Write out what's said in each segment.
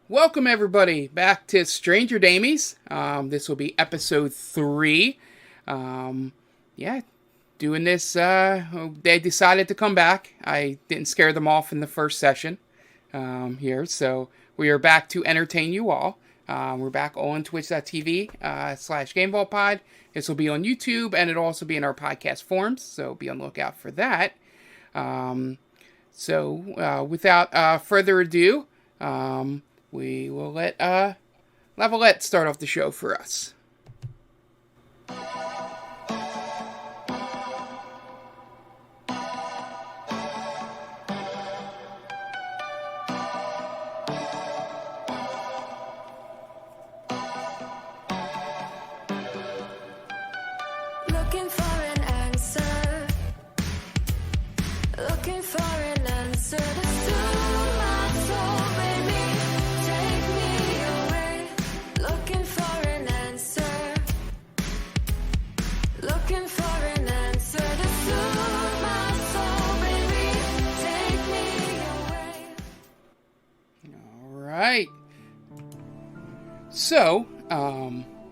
Welcome everybody back to Stranger Damies. This will be episode 3. Yeah, doing this. They decided to come back. I didn't scare them off in the first session here, so we are back to entertain you all. We're back on twitch.tv slash GameVaultPod. This will be on YouTube, and it'll also be in our podcast forums, so be on the lookout for that. Without further ado, we will let Lavalette start off the show for us. Looking for an answer. Looking for an answer to my soul, baby. Take me away. Looking for an answer. Looking for an answer to my soul, baby. Take me away. All right. So,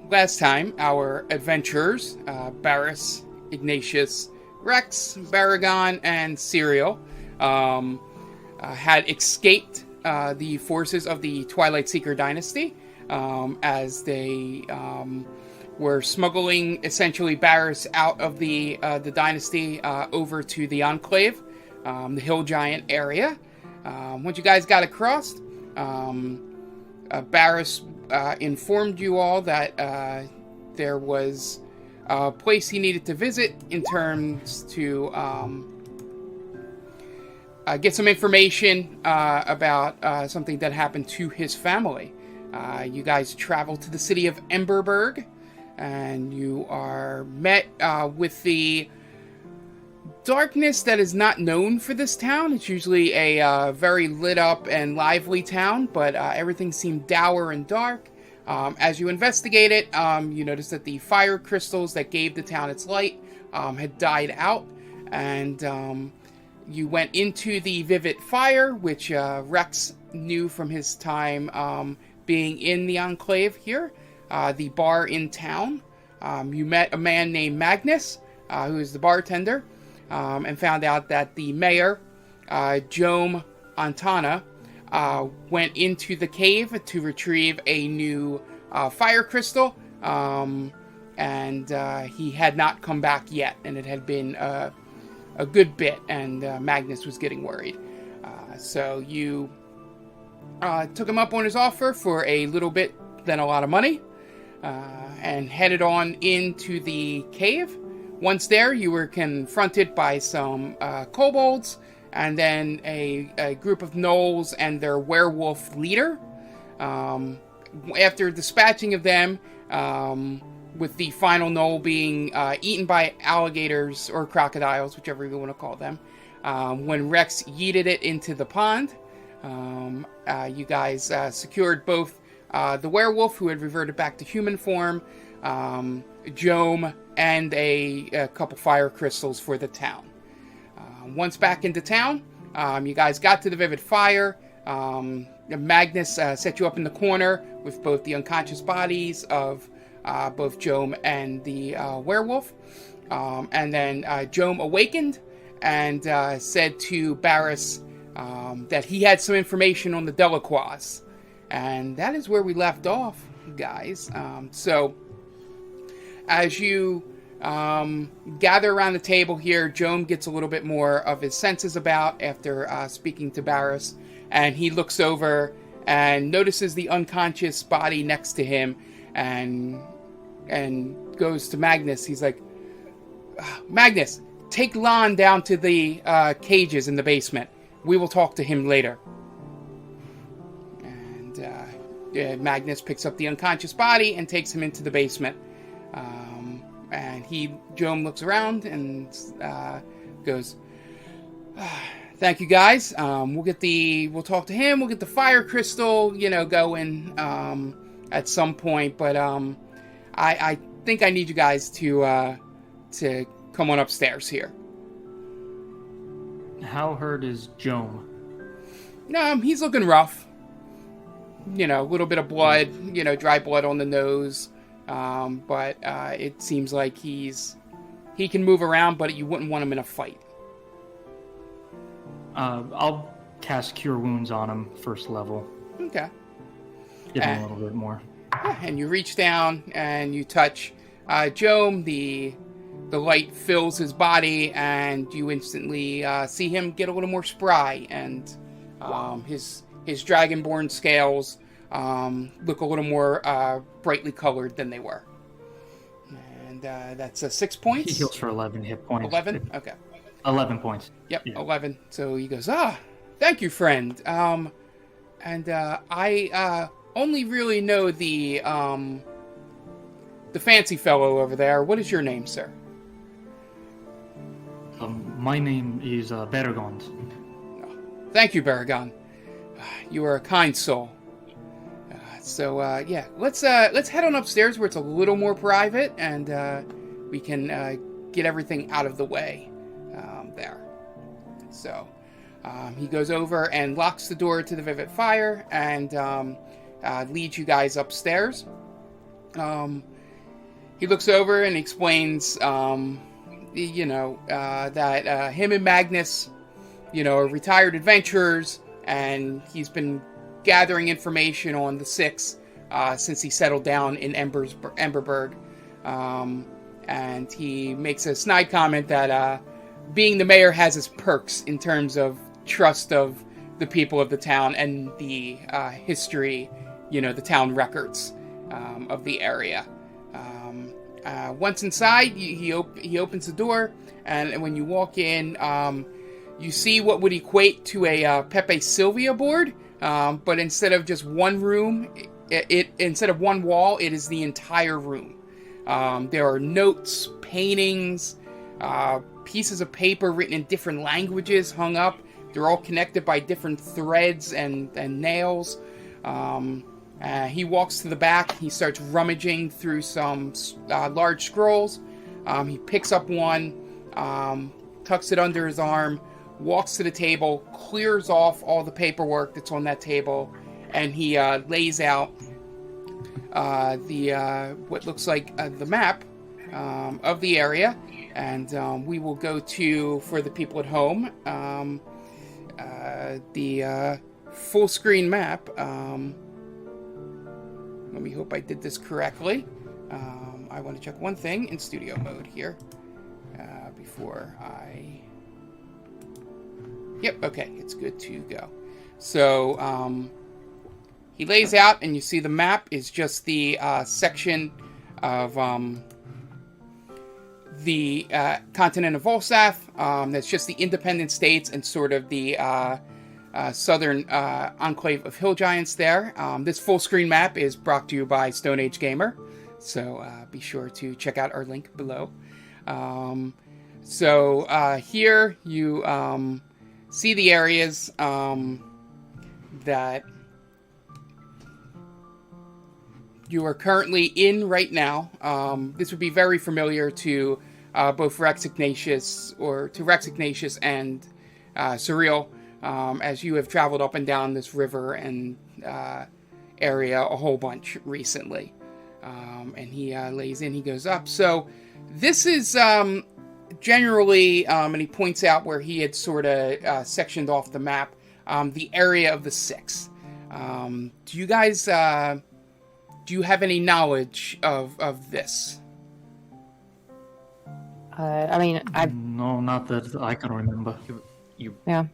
last time, our adventurers, Barris, Ignatius, Rex, Baragon, and Serial, had escaped the forces of the Twilight Seeker dynasty as they were smuggling essentially Barris out of the dynasty over to the Enclave, the Hill Giant area. Once you guys got across, Barris informed you all that there was a place he needed to visit in terms to get some information about something that happened to his family. You guys travel to the city of Emberberg, and you are met with the darkness that is not known for this town. It's usually a very lit up and lively town, but everything seemed dour and dark. As you investigate it, you notice that the fire crystals that gave the town its light had died out, and you went into the Vivid Fire, which Rex knew from his time being in the Enclave here, the bar in town. You met a man named Magnus, who is the bartender, and found out that the mayor, Joem Ontana, went into the cave to retrieve a new fire crystal, and he had not come back yet, and it had been a good bit, and Magnus was getting worried. So you took him up on his offer for a little bit, then a lot of money, and headed on into the cave. Once there, you were confronted by some kobolds, and then a group of gnolls and their werewolf leader. After dispatching of them, with the final gnoll being eaten by alligators or crocodiles, whichever you want to call them, when Rex yeeted it into the pond, you guys secured both the werewolf, who had reverted back to human form, Joem, and a couple fire crystals for the town. Once back into town, you guys got to the Vivid Fire. Magnus set you up in the corner with both the unconscious bodies of both Joem and the werewolf. And then Joem awakened and said to Barris that he had some information on the Delacroix. And that is where we left off, guys. So as you gather around the table here, Joem gets a little bit more of his senses about after speaking to Barris, and he looks over and notices the unconscious body next to him, and goes to Magnus. He's like, Magnus, take Lon down to the cages in the basement. We will talk to him later. And Magnus picks up the unconscious body and takes him into the basement. And Joem looks around and goes, thank you guys. We'll talk to him. We'll get the fire crystal, going at some point. But I think I need you guys to come on upstairs here. How hurt is Joem? He's looking rough. a little bit of blood, dry blood on the nose. But it seems like he can move around, but you wouldn't want him in a fight. I'll cast Cure Wounds on him, first level. Okay. Give him a little bit more. Yeah, and you reach down and you touch Joem. The light fills his body, and you instantly see him get a little more spry, and his dragonborn scales look a little more brightly colored than they were. And that's 6 points. He heals for 11 hit points. 11? Okay. 11 points. Yep, Yeah. 11. So he goes, thank you, friend. And I only really know the fancy fellow over there. What is your name, sir? My name is Bergond. Thank you, Baragon. You are a kind soul. So let's head on upstairs where it's a little more private, and we can get everything out of the way there. So he goes over and locks the door to the Vivid Fire and leads you guys upstairs. He looks over and explains, that him and Magnus, are retired adventurers, and he's been gathering information on the Six since he settled down in Emberberg. And he makes a snide comment that being the mayor has its perks in terms of trust of the people of the town and the history, the town records of the area. Once inside, he opens the door, and when you walk in, you see what would equate to a Pepe Sylvia board, but instead of just one room, instead of one wall, it is the entire room. There are notes, paintings, pieces of paper written in different languages hung up. They're all connected by different threads and nails. He walks to the back. He starts rummaging through some large scrolls. He picks up one, tucks it under his arm, walks to the table, clears off all the paperwork that's on that table, and he lays out what looks like the map of the area. And we will go to, for the people at home, the full screen map. Let me hope I did this correctly. I want to check one thing in studio mode here before I... Yep, okay, it's good to go. So he lays out, and you see the map is just the section of the continent of Volsaf. That's just the independent states and sort of the southern enclave of hill giants there. This full screen map is brought to you by Stone Age Gamer, so be sure to check out our link below. Here you see the areas that you are currently in right now. This would be very familiar to both Wrecks Ignatius and Surreal, as you have traveled up and down this river and area a whole bunch recently. And he lays in, he goes up. So this is generally, and he points out where he had sort of sectioned off the map, the area of the Six. Do you guys... do you have any knowledge of this? No, not that I can remember. Yeah.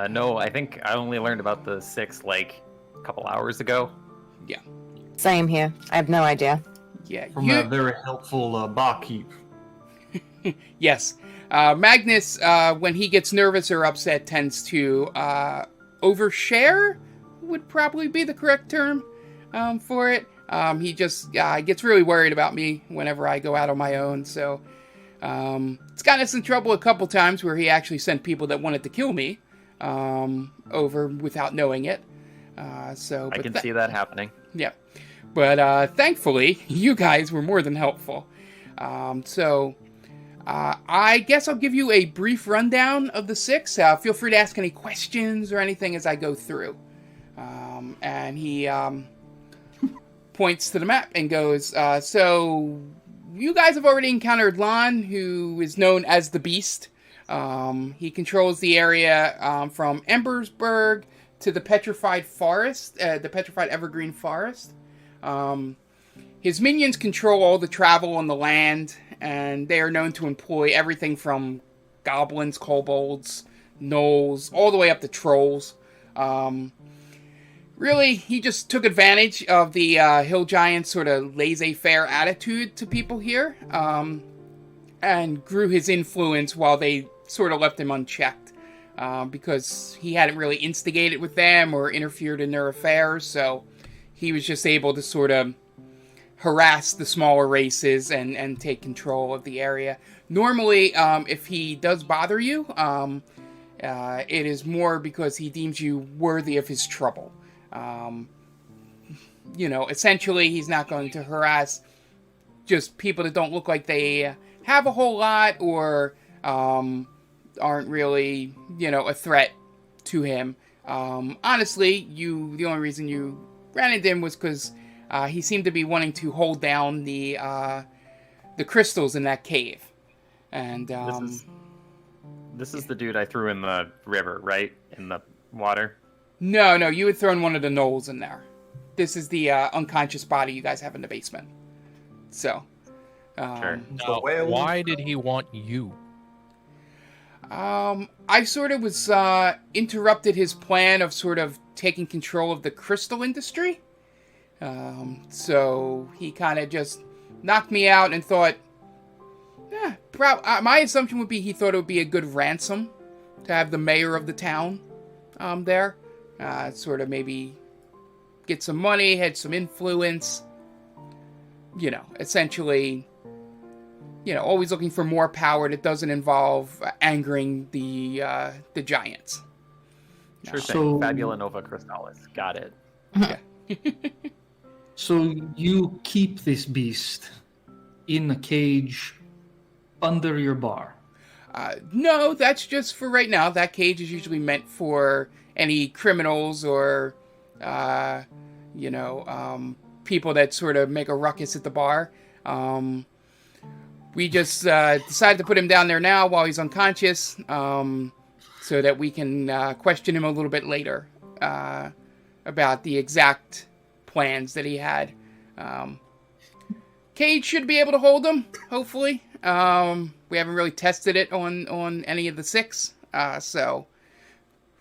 No, I think I only learned about the Six like a couple hours ago. Yeah. Same here. I have no idea. Yeah. From a very helpful barkeep. Yes. Magnus, when he gets nervous or upset, tends to overshare, would probably be the correct term for it. He just gets really worried about me whenever I go out on my own, so it's gotten us in trouble a couple times where he actually sent people that wanted to kill me over without knowing it. I can see that happening. Yeah. But thankfully, you guys were more than helpful. I guess I'll give you a brief rundown of the Six. Feel free to ask any questions or anything as I go through. And he points to the map and goes, so you guys have already encountered Lon, who is known as the Beast. He controls the area from Embersburg to the Petrified Forest, the Petrified Evergreen Forest. His minions control all the travel on the land, and they are known to employ everything from goblins, kobolds, gnolls, all the way up to trolls. Really, he just took advantage of the hill giant's sort of laissez-faire attitude to people here, and grew his influence while they sort of left him unchecked, because he hadn't really instigated with them or interfered in their affairs, so he was just able to sort of harass the smaller races and take control of the area. Normally, if he does bother you, it is more because he deems you worthy of his trouble. Essentially, he's not going to harass just people that don't look like they have a whole lot or aren't really, a threat to him. Honestly, the only reason you ran into him was because he seemed to be wanting to hold down the crystals in that cave. And this is the dude I threw in the river, right? In the water? No, you had thrown one of the gnolls in there. This is the unconscious body you guys have in the basement. So, Sure. Now, why did he want you? I sort of was interrupted his plan of sort of taking control of the crystal industry. So he kind of just knocked me out and thought, my assumption would be he thought it would be a good ransom to have the mayor of the town there. Sort of maybe get some money, had some influence. Essentially, always looking for more power that doesn't involve angering the giants. Sure So- thing. Fabula Nova Crystallis. Got it. Yeah. So you keep this beast in a cage under your bar. No, that's just for right now. That cage is usually meant for any criminals or, people that sort of make a ruckus at the bar. We just decided to put him down there now while he's unconscious, so that we can question him a little bit later about the exact plans that he had. Cage should be able to hold him, hopefully. We haven't really tested it on any of the 6, so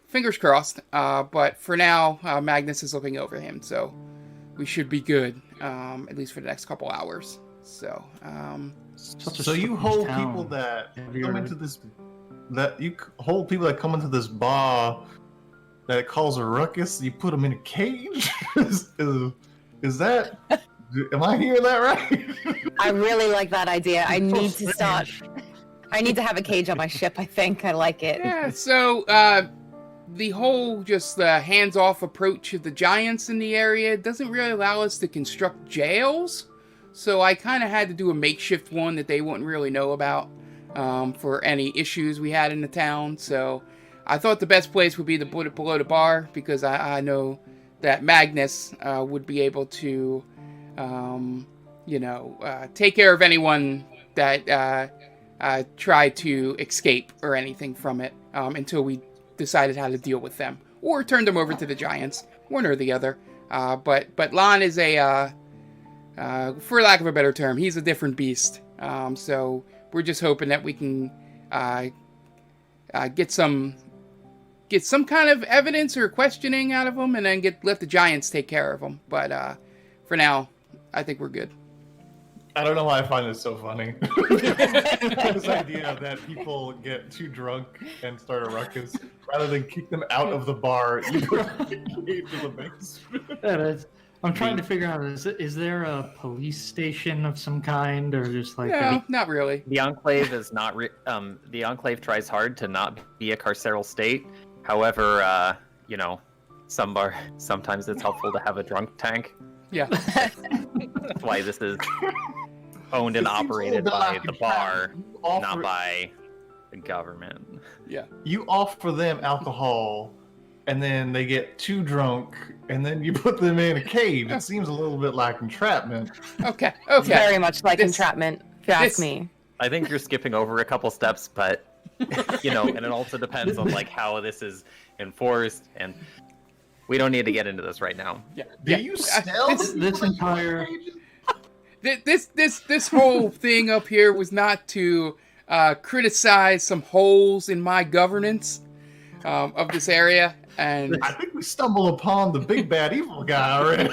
fingers crossed. But for now, Magnus is looking over him, so we should be good, at least for the next couple hours. So, So you hold people that come into this, bar that cause a ruckus. You put them in a cage. is that? Am I hearing that right? I really like that idea. I need to start. I need to have a cage on my ship, I think. I like it. yeah, so the whole just hands-off approach of the giants in the area doesn't really allow us to construct jails. So I kind of had to do a makeshift one that they wouldn't really know about for any issues we had in the town. So I thought the best place would be to put it below the bar because I know that Magnus would be able to, take care of anyone that tried to escape or anything from it until we decided how to deal with them or turned them over to the giants, one or the other. But Lon is for lack of a better term, he's a different beast. So we're just hoping that we can get some kind of evidence or questioning out of him, and then let the giants take care of him. But for now, I think we're good. I don't know why I find this so funny. This idea that people get too drunk and start a ruckus, rather than kick them out of the bar, you put them into the basement. I'm trying to figure out, is there a police station of some kind, or just like... No, not really. The Enclave is not... the Enclave tries hard to not be a carceral state. However, sometimes it's helpful to have a drunk tank. Yeah. That's why this is owned and operated by the bar, not by the government. Yeah. You offer them alcohol, and then they get too drunk, and then you put them in a cage. It seems a little bit like entrapment. Okay. Very much like This- entrapment, if you ask this- me. I think you're skipping over a couple steps, but and it also depends on like how this is enforced, and we don't need to get into this right now. Yeah. Do you sell This entire This whole thing up here was not to criticize some holes in my governance of this area, and I think we stumbled upon the big bad evil guy already.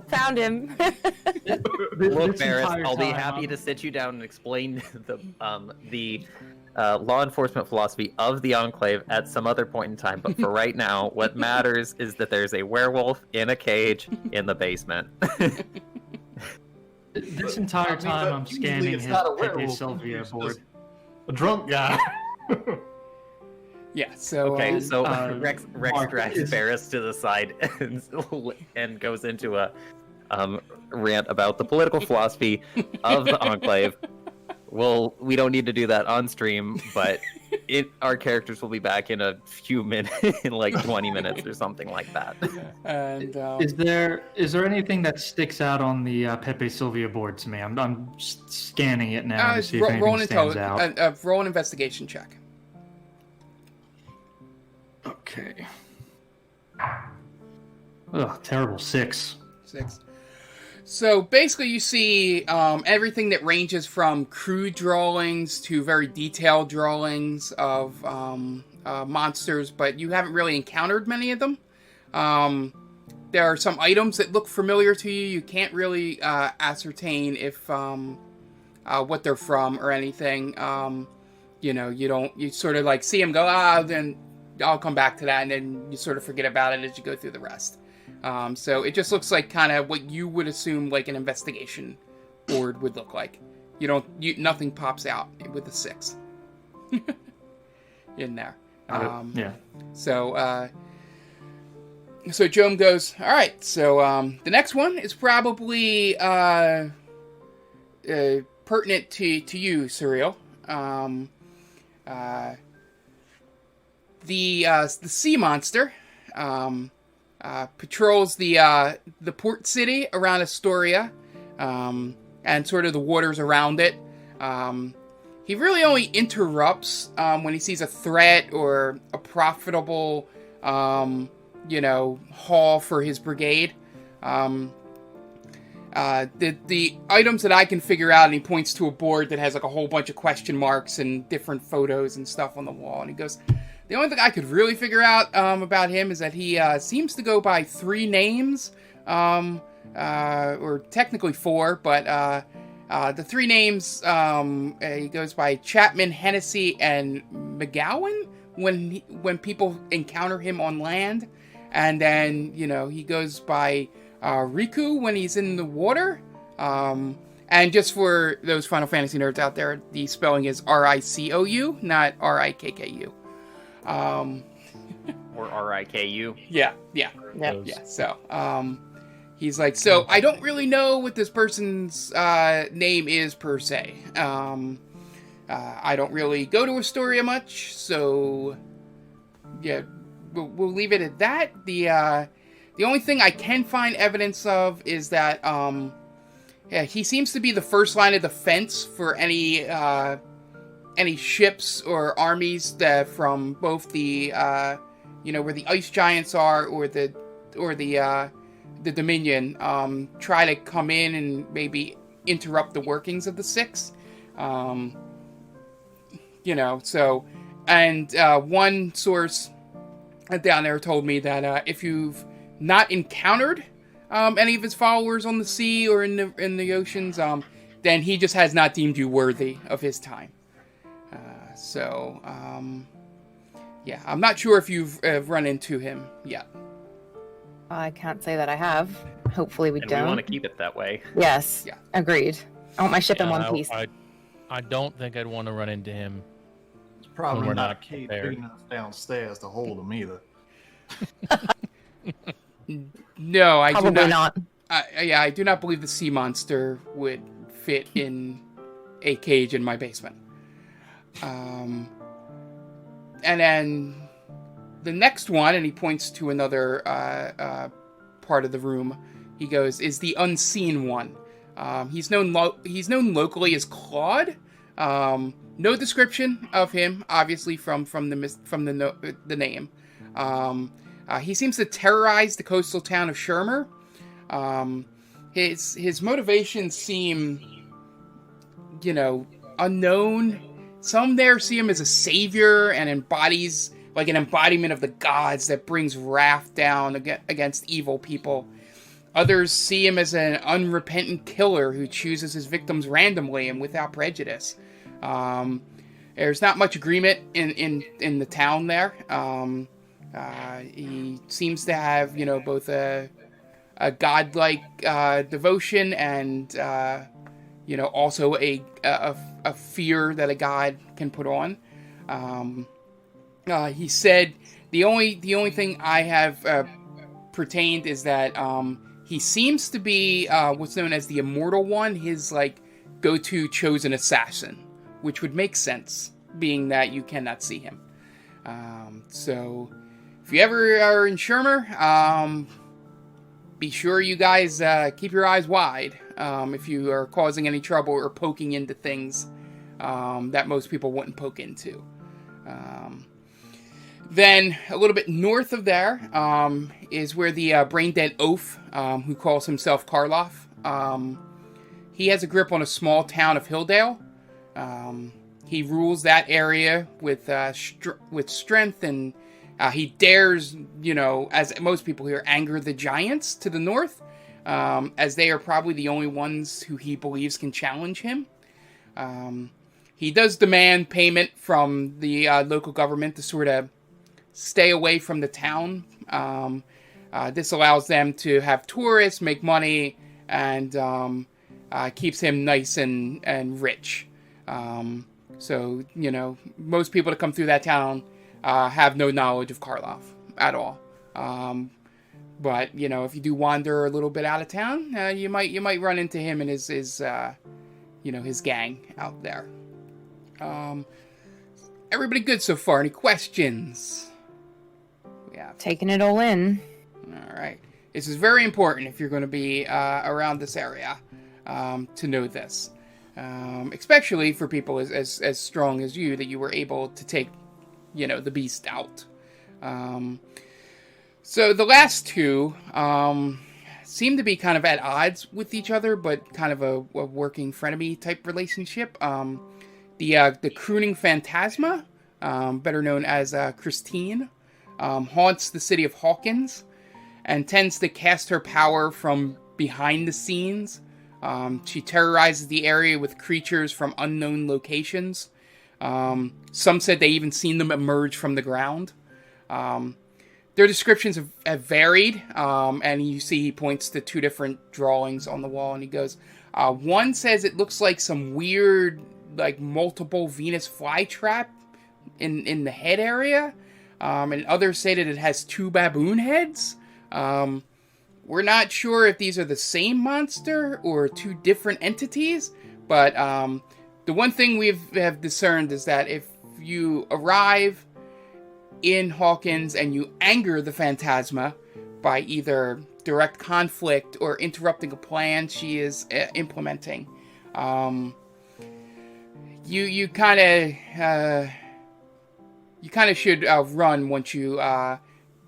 Found him. Look, this Barris, entire I'll be time, happy to sit you down and explain the law enforcement philosophy of the Enclave at some other point in time. But for right now, what matters is that there's a werewolf in a cage in the basement. This entire time, I'm usually scanning it's his not a Pepe werewolf, Sylvia it's board. just a drunk guy. yeah. So Okay, so Mark, Rex drags is- Barris to the side and goes into a rant about the political philosophy of the Enclave. Well, we don't need to do that on stream, but our characters will be back in a few minutes, in like 20 minutes or something like that. and Is there anything that sticks out on the Pepe Sylvia board to me? I'm scanning it now to see if roll anything stands out. roll an investigation check. Okay. Ugh, terrible 6. 6. So basically, you see everything that ranges from crude drawings to very detailed drawings of monsters, but you haven't really encountered many of them. There are some items that look familiar to you. You can't really ascertain if what they're from or anything. You sort of like see them go, then I'll come back to that, and then you sort of forget about it as you go through the rest. So it just looks like kind of what you would assume like an investigation board would look like. Nothing pops out with the 6 in there. Yeah. So Joem goes, all right. So the next one is probably pertinent to you, Surreal. The sea monster. Patrols the port city around Astoria, and sort of the waters around it. He really only interrupts when he sees a threat or a profitable, haul for his brigade. The items that I can figure out, and he points to a board that has like a whole bunch of question marks and different photos and stuff on the wall, and he goes, the only thing I could really figure out about him is that he seems to go by 3 names, or technically 4, but the 3 names, he goes by Chapman, Hennessy, and McGowan when people encounter him on land, and then he goes by Riku when he's in the water. And just for those Final Fantasy nerds out there, the spelling is Ricou, not Rikku. Or Riku. Yeah. Yep. Yeah. So, he's like, so I don't really know what this person's name is per se. I don't really go to Astoria much, so yeah, we'll leave it at that. The only thing I can find evidence of is that he seems to be the first line of defense for any ships or armies that from both the where the ice giants are or the Dominion try to come in and maybe interrupt the workings of the 6. So, and one source down there told me that if you've not encountered any of his followers on the sea or in the oceans, then he just has not deemed you worthy of his time. Yeah, I'm not sure if you've run into him yet. I can't say that I have. Hopefully we And don't. we want to keep it that way. Yes. Yeah. Agreed. I want my ship in Yeah, one piece. I don't think I'd want to run into him. It's probably We're not a not cage prepared. big enough downstairs to hold him either. No, I Probably do not. I do not believe the sea monster would fit in a cage in my basement. And then The next one, and he points to another part of the room, he goes, is the unseen one. He's known locally as Claude. No description of him, obviously from the name. He seems to terrorize the coastal town of Shermer. His motivations seem, unknown. Some there see him as a savior and embodies like an embodiment of the gods that brings wrath down against evil people. Others see him as an unrepentant killer who chooses his victims randomly and without prejudice. There's not much agreement in the town there. He seems to have, both a godlike devotion and, also a fear that a god can put on. He said the only thing I have pertained is that he seems to be what's known as the Immortal One, his go-to chosen assassin, which would make sense, being that you cannot see him. So if you ever are in Shermer, be sure you guys keep your eyes wide if you are causing any trouble or poking into things that most people wouldn't poke into. Then, a little bit north of there, is where the brain-dead oaf, who calls himself Karloff, he has a grip on a small town of Hilldale. He rules that area with strength, and he dares, as most people here, anger the giants to the north, as they are probably the only ones who he believes can challenge him. He does demand payment from the local government to sort of stay away from the town. This allows them to have tourists, make money, and keeps him nice and rich. So, most people that come through that town have no knowledge of Karloff at all. But, if you do wander a little bit out of town, you might run into him and his gang out there. Everybody good so far? Any questions? Yeah. Taking it all in. All right. This is very important if you're going to be around this area to know this. Especially for people as strong as you, that you were able to take, the beast out. So the last two seem to be kind of at odds with each other, but kind of a working frenemy type relationship. The crooning phantasma, better known as Christine, haunts the city of Hawkins and tends to cast her power from behind the scenes. She terrorizes the area with creatures from unknown locations. Some said they even seen them emerge from the ground. Their descriptions have varied, and you see he points to two different drawings on the wall, and he goes, one says it looks like some weird, multiple Venus flytrap in the head area, and others say that it has two baboon heads. We're not sure if these are the same monster or two different entities, but the one thing we have discerned is that if you arrive in Hawkins and you anger the Phantasma by either direct conflict or interrupting a plan she is implementing, you kind of should run once you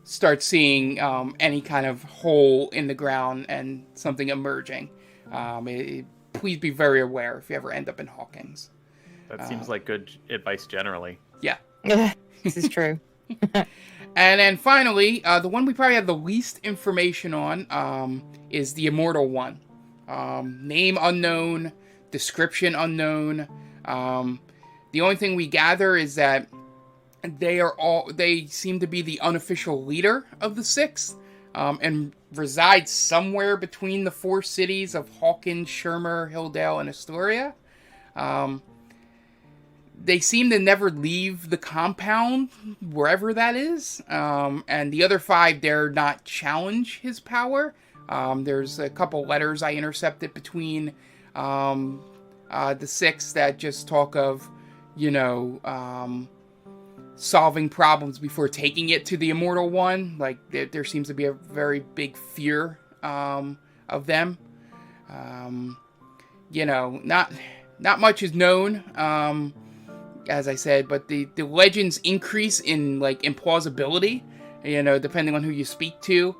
start seeing any kind of hole in the ground and something emerging. Please be very aware if you ever end up in Hawkins. That seems like good advice generally. Yeah. This is true. And then finally, the one we probably have the least information on is the Immortal One. Name unknown, description unknown. The only thing we gather is that they seem to be the unofficial leader of the Six, and reside somewhere between the four cities of Hawkins, Shermer, Hilldale, and Astoria. They seem to never leave the compound, wherever that is, and the other five dare not challenge his power. There's a couple letters I intercepted between the Six that just talk of, solving problems before taking it to the Immortal One. Like, there seems to be a very big fear of them. You know, not much is known, as I said, but the legends increase in, like, implausibility, you know, depending on who you speak to.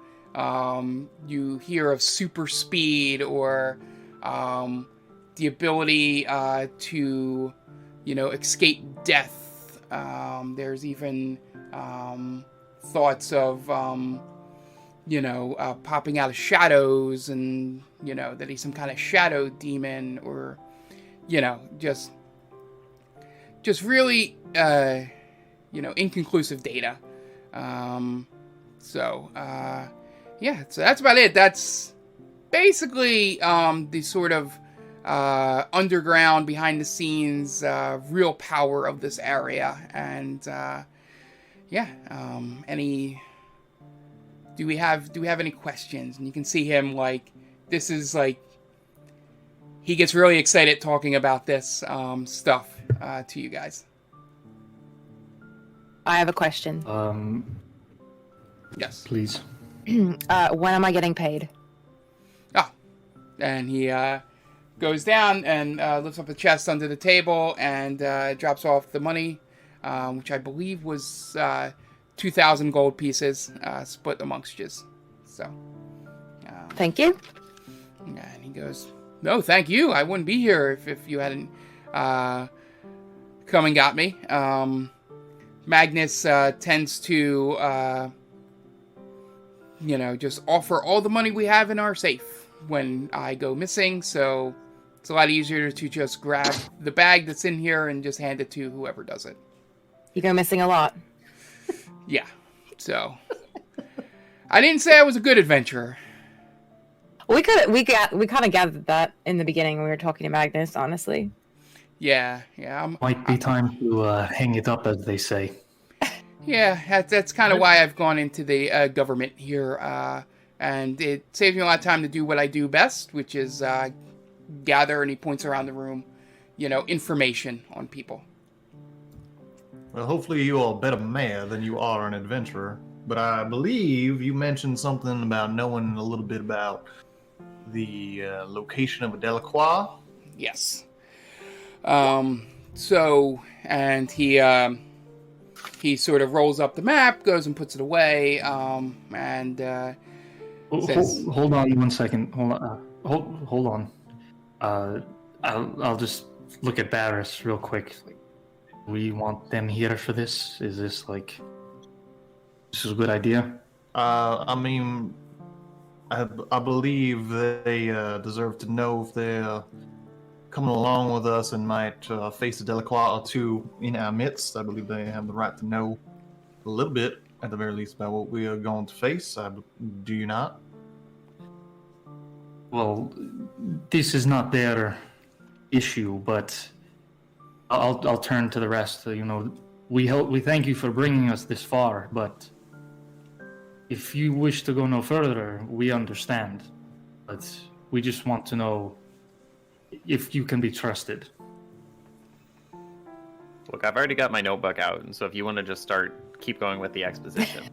You hear of super speed or the ability to, you know, escape death. There's even thoughts of, you know, popping out of shadows, and, you know, that he's some kind of shadow demon, or, you know, just really, you know, inconclusive data. Yeah, so that's about it. That's basically the sort of underground, behind the scenes, real power of this area. And yeah, do we have any questions? And you can see him, like, this is like, he gets really excited talking about this stuff to you guys. I have a question. Yes. Please. When am I getting paid? Oh, and he goes down and lifts up a chest under the table and drops off the money, which I believe was 2,000 gold pieces, split amongst you. So, Thank you. and he goes, "No, thank you. I wouldn't be here if you hadn't come and got me." Magnus tends to, you know, just offer all the money we have in our safe when I go missing, so it's a lot easier to just grab the bag that's in here and just hand it to whoever does it. You go missing a lot. Yeah, so I didn't say I was a good adventurer. We kind of gathered that in the beginning when we were talking to Magnus, honestly. Yeah. Might be time to hang it up, as they say. Yeah, that's kind of why I've gone into the government here, and it saves me a lot of time to do what I do best, which is gather, and he points around the room, you know, information on people. Well, hopefully you are a better mayor than you are an adventurer. But I believe you mentioned something about knowing a little bit about the location of a Delacroix. Yes. So, and he sort of rolls up the map, goes and puts it away, and says, Hold on 1 second. Hold on. I'll just look at Barris real quick. We want them here for this? Is this like... This is a good idea? I mean, I believe they deserve to know if they're coming along with us and might face a Delacroix or two in our midst. I believe they have the right to know a little bit, at the very least, about what we are going to face. Do you not? Well, this is not their issue, but I'll turn to the rest. You know, we thank you for bringing us this far, but if you wish to go no further, we understand. But we just want to know if you can be trusted. Look, I've already got my notebook out, and so if you want to just keep going with the exposition.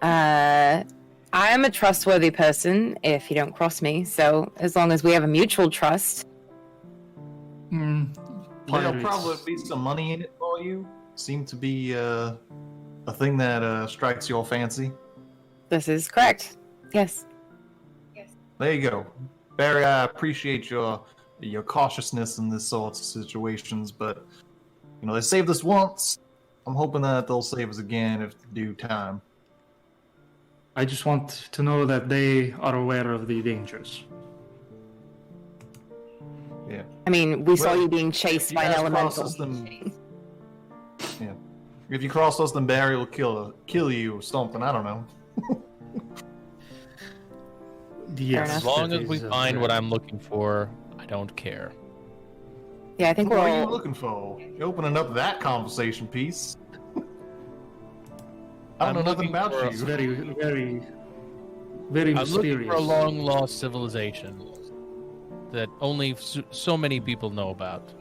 I am a trustworthy person if you don't cross me, so as long as we have a mutual trust. There'll Pirates. probably be some money in it for you. Seem to be a thing that strikes your fancy. This is correct. Yes. There you go. Barry, I appreciate your cautiousness in this sort of situations, but you know, they saved us once. I'm hoping that they'll save us again if due time. I just want to know that they are aware of the dangers. Yeah. I mean, we saw Well, you being chased you by an guys cross elemental. us, then- Yeah. If you cross us, then Barry will kill you or something. I don't know. Yes, enough. As long that as we is, find what I'm looking for, I don't care. Yeah, I think What we're are you all... looking for? You're opening up that conversation piece. I don't I'm know nothing looking about for It's you. very, very, very I'm looking mysterious. for a long lost civilization that only so many people know about.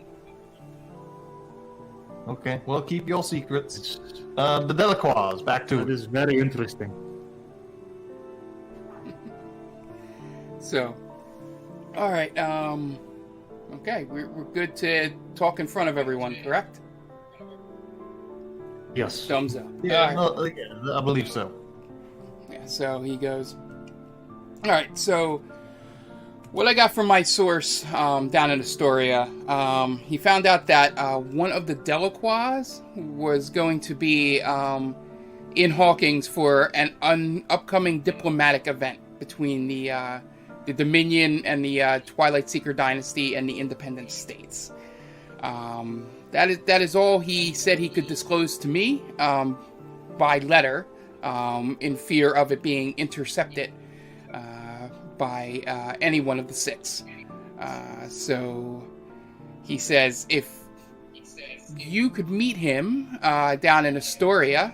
Okay. Well, keep your secrets. The Delacroix, back to That it. is very interesting. So, all right. Okay, we're good to talk in front of everyone, correct? Yes. Thumbs up. Yeah, All right. no, yeah, I believe so. Yeah, so he goes, all right, so what I got from my source down in Astoria, he found out that one of the Delacroix was going to be in Hawkins for an upcoming diplomatic event between the Dominion and the Twilight Seeker Dynasty and the Independent States. That is all he said he could disclose to me by letter, in fear of it being intercepted by any one of the six. So he says if you could meet him down in Astoria,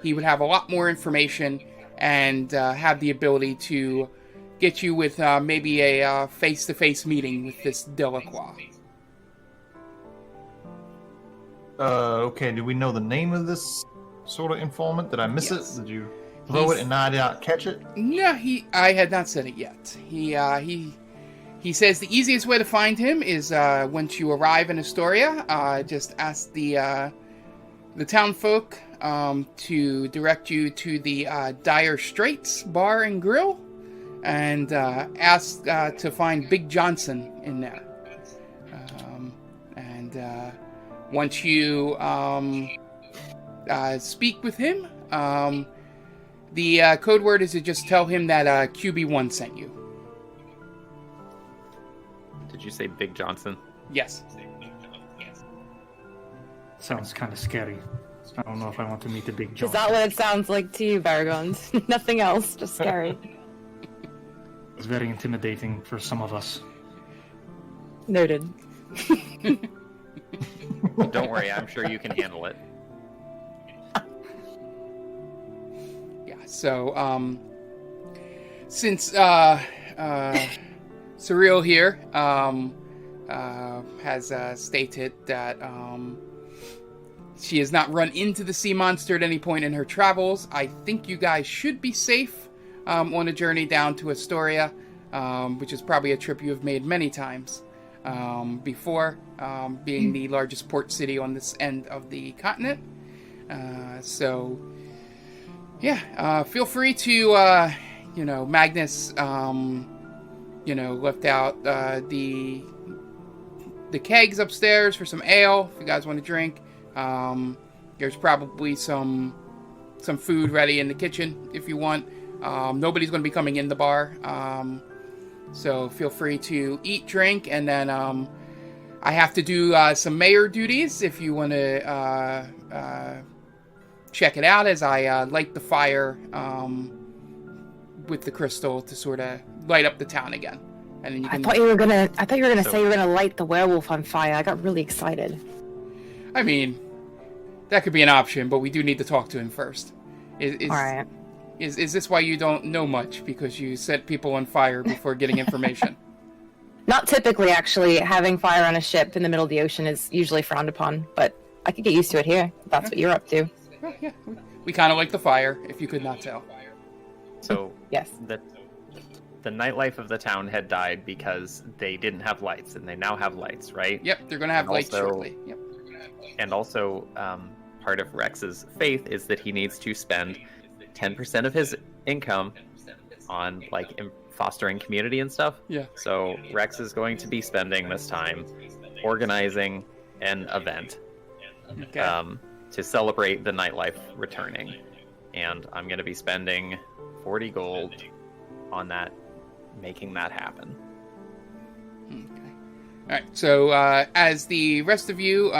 he would have a lot more information and have the ability to get you with maybe a face-to-face meeting with this Delacroix. Okay, do we know the name of this sort of informant? Did I miss Yes. it? Did you throw it and I did not catch it? No, I had not said it yet. He says the easiest way to find him is once you arrive in Astoria, just ask the town folk to direct you to the Dire Straits Bar and Grill, and ask to find Big Johnson in there. Once you speak with him, the code word is to just tell him that QB1 sent you. Did you say Big Johnson? Yes. Sounds kind of scary. I don't know if I want to meet the big Is John. that what it sounds like to you, Baragons? Nothing else, just scary. It's very intimidating for some of us. Noted. Don't worry, I'm sure you can handle it. Yeah. So, since Surreal here has stated that she has not run into the sea monster at any point in her travels, I think you guys should be safe on a journey down to Astoria, which is probably a trip you have made many times before, being the largest port city on this end of the continent. So, yeah, feel free to, Magnus, left out the kegs upstairs for some ale if you guys want to drink. There's probably some food ready in the kitchen if you want. Nobody's going to be coming in the bar, so feel free to eat, drink, and then I have to do some mayor duties if you want to check it out as I light the fire with the crystal to sort of light up the town again. And then you I can. thought you were gonna say you were gonna light the werewolf on fire. I got really excited. I mean, that could be an option, but we do need to talk to him first. Is Alright. is this why you don't know much? Because you set people on fire before getting information? Not typically, actually. Having fire on a ship in the middle of the ocean is usually frowned upon, but I could get used to it here. If that's what you're up to. Well, yeah, we kind of like the fire, if you could not tell. So Yes. the nightlife of the town had died because they didn't have lights, and they now have lights, right? Yep, they're gonna have And lights also- shortly. Yep. And also, part of Rex's faith is that he needs to spend 10% of his income on fostering community and stuff. Yeah. So Rex is going to be spending this time organizing an event Okay. to celebrate the nightlife returning, and I'm going to be spending 40 gold on that, making that happen. Okay. All right. So as the rest of you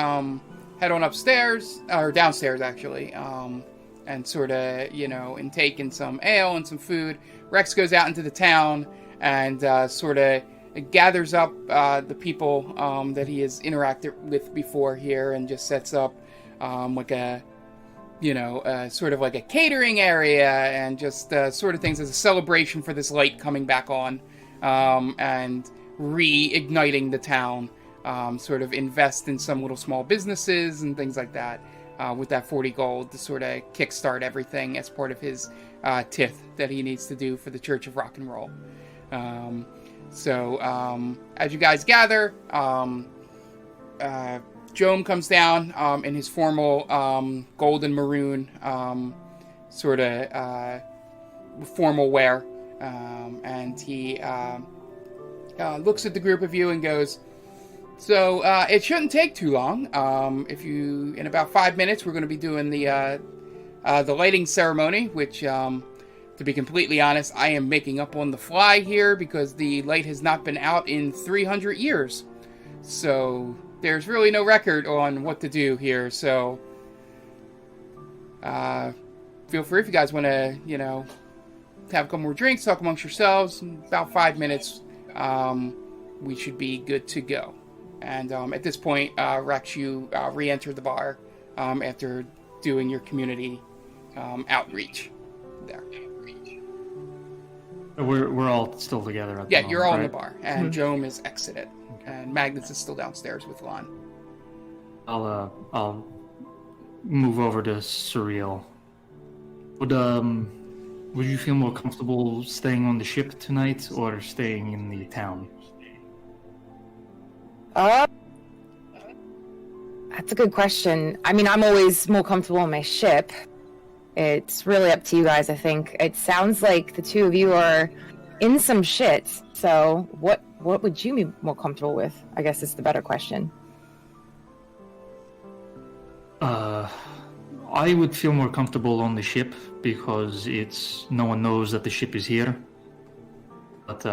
head on upstairs or downstairs, actually, and sort of intake in some ale and some food, Rex goes out into the town and sort of gathers up the people that he has interacted with before here, and just sets up like a sort of like a catering area, and just sort of things as a celebration for this light coming back on, and reigniting the town sort of invest in some little small businesses and things like that with that 40 gold to sort of kickstart everything as part of his tith that he needs to do for the Church of Rock and Roll. So as you guys gather, Joem comes down in his formal gold and maroon sort of formal wear, and he looks at the group of you and goes, so it shouldn't take too long. In about 5 minutes, we're going to be doing the lighting ceremony, which, to be completely honest, I am making up on the fly here because the light has not been out in 300 years. So there's really no record on what to do here. So feel free if you guys want to, have a couple more drinks, talk amongst yourselves. In about 5 minutes, we should be good to go. And at this point, Rex, you re-enter the bar after doing your community outreach there. We're all still together at the moment, you're all in right? the bar, and Joem is exited, and Magnus is still downstairs with Lon. I'll move over to Surreal. Would you feel more comfortable staying on the ship tonight or staying in the town? That's a good question. I mean, I'm always more comfortable on my ship. It's really up to you guys, I think. It sounds like the two of you are in some shit. So what would you be more comfortable with? I guess is the better question. I would feel more comfortable on the ship because no one knows that the ship is here. But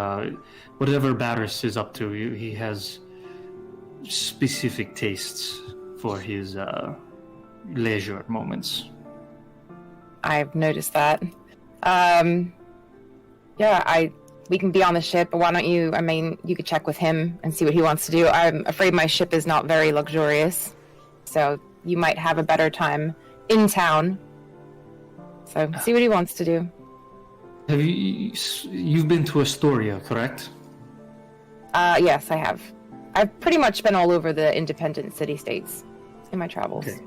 whatever Barris is up to, he has specific tastes for his leisure moments. I've noticed that. We can be on the ship, but why don't you, you could check with him and see what he wants to do. I'm afraid my ship is not very luxurious, so you might have a better time in town. So see what he wants to do. Have you've been to Astoria, correct? Yes, I have. I've pretty much been all over the independent city-states in my travels. Okay.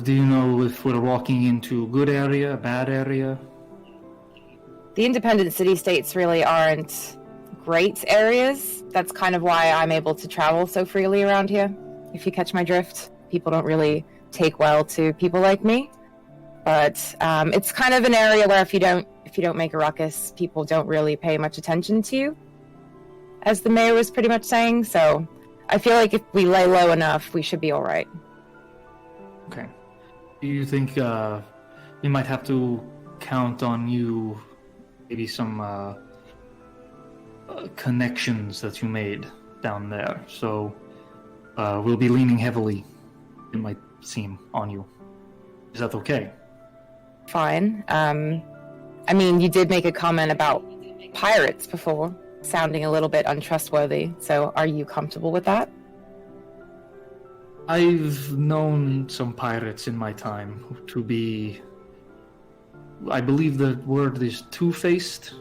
Do you know if we're walking into a good area, a bad area? The independent city-states really aren't great areas. That's kind of why I'm able to travel so freely around here, if you catch my drift. People don't really take well to people like me. But it's kind of an area where if you don't make a ruckus, people don't really pay much attention to you, as the mayor was pretty much saying. So I feel like if we lay low enough, we should be all right. Okay. Do you think we might have to count on you, maybe some connections that you made down there? So we'll be leaning heavily, it might seem, on you. Is that okay? Fine. You did make a comment about pirates before, sounding a little bit untrustworthy. So are you comfortable with that? I've known some pirates in my time to be... I believe the word is two-faced,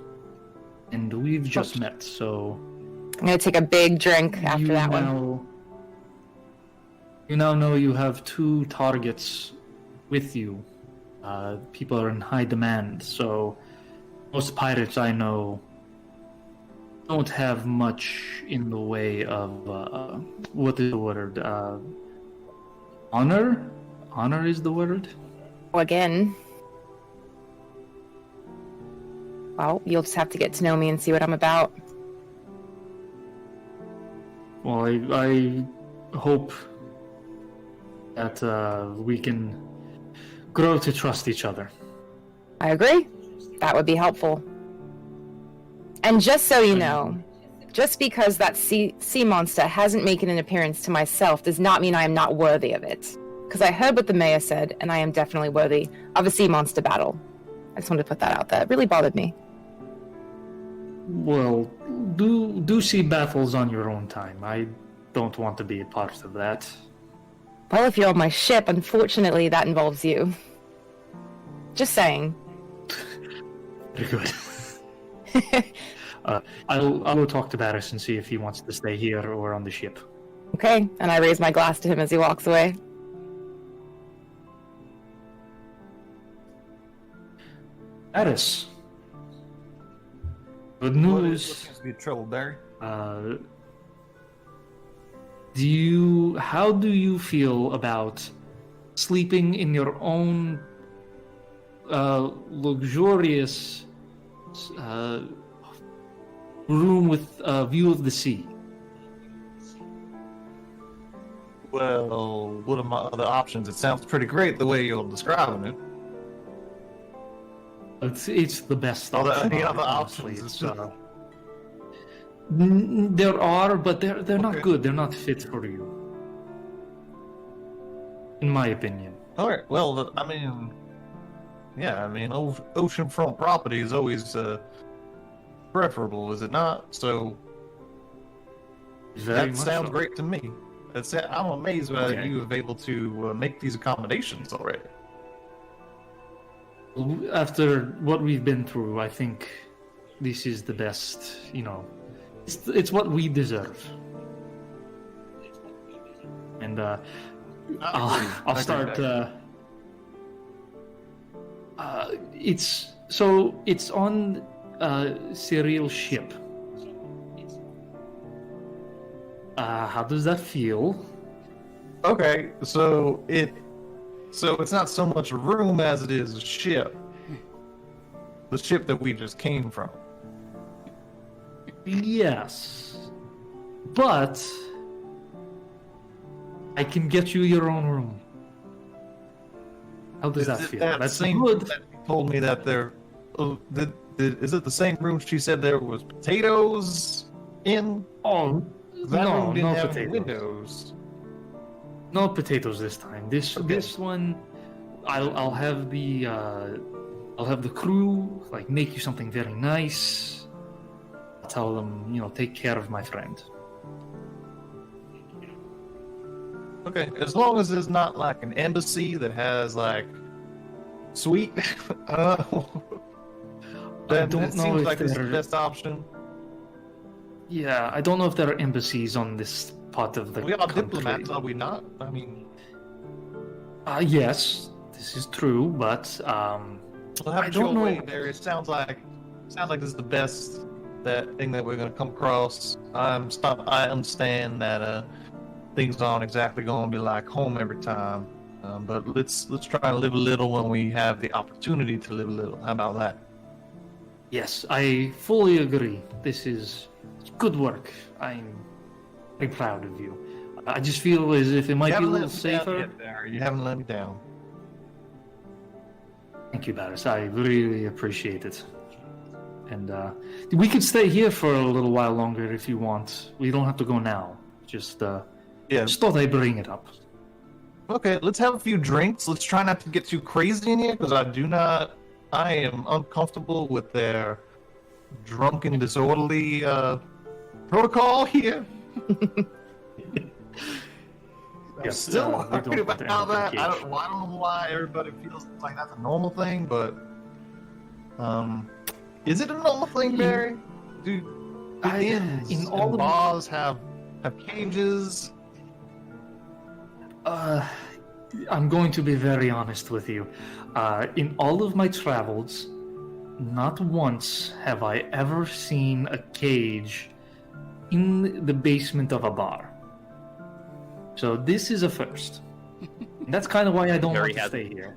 and we've just met, so... I'm going to take a big drink after that one. You now know you have two targets with you. People are in high demand, so most pirates I know don't have much in the way of, what is the word? Honor? Honor is the word? Again. Well, you'll just have to get to know me and see what I'm about. Well, I hope that we can grow to trust each other. I agree. That would be helpful. And just so you know, just because that sea monster hasn't made an appearance to myself does not mean I am not worthy of it. Because I heard what the mayor said, and I am definitely worthy of a sea monster battle. I just wanted to put that out there. It really bothered me. Well, do see battles on your own time. I don't want to be a part of that. Well, if you're on my ship, unfortunately, that involves you. Just saying. Very good. I'll go talk to Barris and see if he wants to stay here or on the ship. Okay, and I raise my glass to him as he walks away. Barris. Good What news. seems to be trouble, Barry? How do you feel about sleeping in your own luxurious room with a view of the sea? Well, what are my other options? It sounds pretty great the way you're describing it. It's the best Are there option. any other honestly. options? It's, there are, but they're not Okay. good. They're not fit for you, in my opinion. All right. Well, I mean, yeah. I mean, oceanfront property is always preferable, is it not? So Very that much sounds so. great to me. I'm amazed that Okay. you have able to make these accommodations already. After what we've been through, I think this is the best. It's what we deserve. And I'll start. It's on Cyril's ship. How does that feel? Okay, so it's not so much a room as it is a ship. The ship that we just came from. Yes, but I can get you your own room. How does that Is it feel? that That's same good. that you told me that there? Is it the same room she said there was potatoes in? Oh, That no, room didn't no have potatoes. windows. No potatoes this time. This one, I'll have the crew like make you something very nice. I'll tell them, take care of my friend. Okay, as long as it's not like an embassy that has like suite. Then don't it know seems if like it's the they're- best option. Yeah, I don't know if there are embassies on this part of the We are country. diplomats, are we not? I mean, Yes, this is true, but we'll have I it your don't know. way there. It sounds like this is the best thing that we're gonna come across. I understand that things aren't exactly gonna be like home every time, but let's try to live a little when we have the opportunity to live a little. How about that? yes, I fully agree. This is good work. I'm very proud of you. I just feel as if it might be a little safer. You haven't let me down. Thank you, Barris. I really appreciate it. And we could stay here for a little while longer if you want. We don't have to go now. Just thought I'd bring it up. Okay, let's have a few drinks. Let's try not to get too crazy in here because I am uncomfortable with their drunken, disorderly protocol here. I'm Yes, still we worried don't about want to how end up that. in I cage. don't know why everybody feels like that's a normal thing, but is it a normal thing, Barry? Do inns in and all of- bars have cages? I'm going to be very honest with you. In all of my travels, not once have I ever seen a cage in the basement of a bar. So this is a first. And that's kind of why I don't Very want to happy. stay here.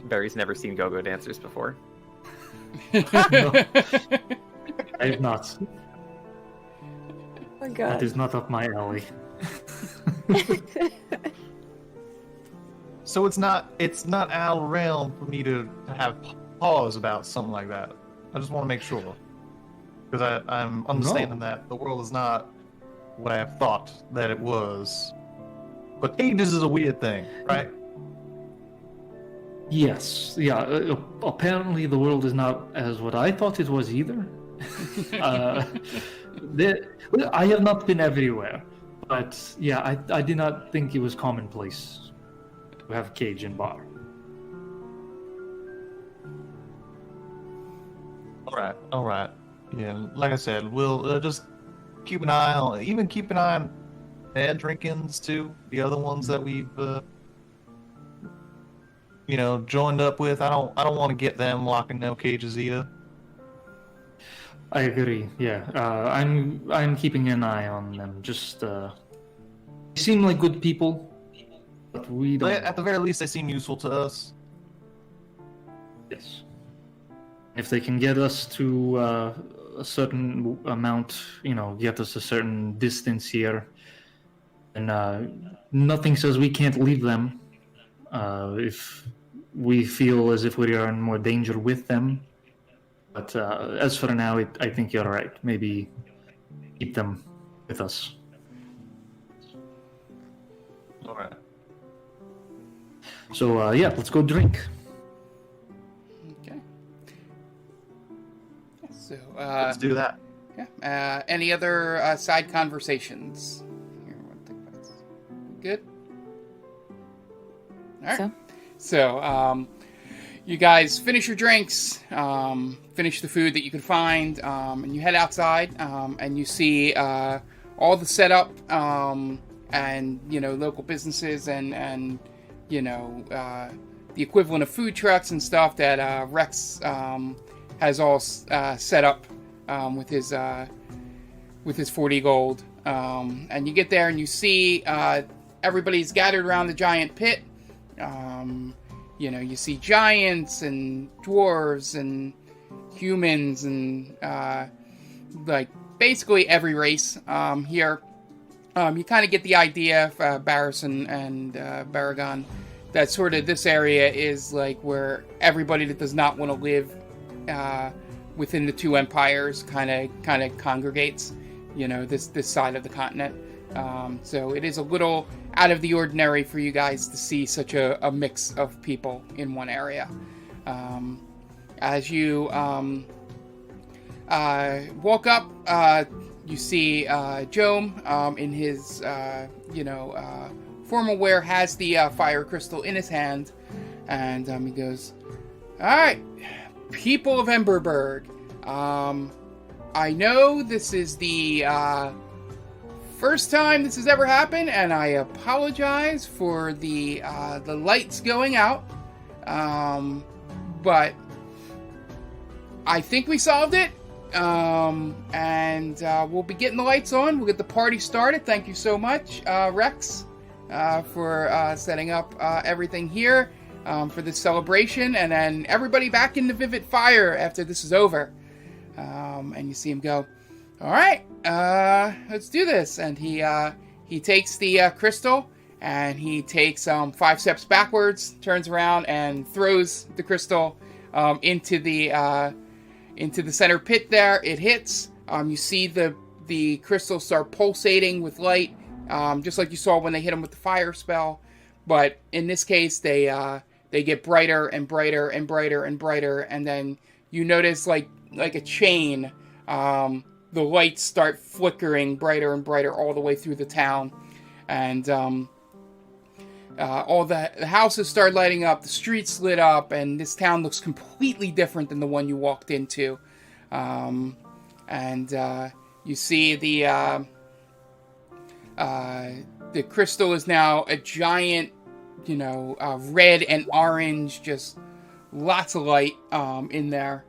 Barry's never seen go-go dancers before. No, I've not. Oh my That god. is not up my alley. So it's not out of realm for me to have pause about something like that. I just want to make sure because I'm understanding that the world is not what I have thought that it was. But cages is a weird thing, right? Yes, yeah. Apparently, the world is not as what I thought it was either. I have not been everywhere, but yeah, I did not think it was commonplace to have a cage and bar. All right. Yeah, like I said, we'll just keep an eye on bad drink-ins too. The other ones that we've joined up with. I don't want to get them locked in no cages either. I agree. Yeah, I'm keeping an eye on them. Just they seem like good people, but we don't. At the very least, they seem useful to us. Yes. If they can get us to a certain amount, get us a certain distance here, and nothing says we can't leave them. If we feel as if we are in more danger with them. But as for now, I think you're right. Maybe keep them with us. All right. So, yeah, let's go drink. Okay. So, Let's do that. yeah. Any other side conversations? Here, one thing that's good. All right. So, you guys finish your drinks, finish the food that you can find, and you head outside, and you see all the setup, and local businesses and the equivalent of food trucks and stuff that Rex has all set up with his 40 gold. And you get there and you see everybody's gathered around the giant pit. You see giants and dwarves and humans and like basically every race here. You kind of get the idea, Barris and Baragon, that sort of this area is like where everybody that does not want to live within the two empires kind of congregates. This side of the continent. So it is a little out of the ordinary for you guys to see such a mix of people in one area. As you walk up, you see Joem in his formal wear has the fire crystal in his hand, and he goes, "All right, people of Emberberg, I know this is the first time this has ever happened, and I apologize for the lights going out, but I think we solved it, and we'll be getting the lights on. We'll get the party started. Thank you so much, Rex, for setting up everything here for this celebration, and then everybody back in the Vivid Fire after this is over." And you see him go, "All right, let's do this." And he takes the crystal, and he takes 5 steps backwards, turns around, and throws the crystal into the center pit. There, it hits. You see the crystal start pulsating with light, just like you saw when they hit him with the fire spell. But in this case, they get brighter and brighter and brighter and brighter, and then you notice like a chain. The lights start flickering brighter and brighter all the way through the town, and all the houses start lighting up, the streets lit up, and this town looks completely different than the one you walked into. And you see the crystal is now a giant, red and orange, just lots of light in there.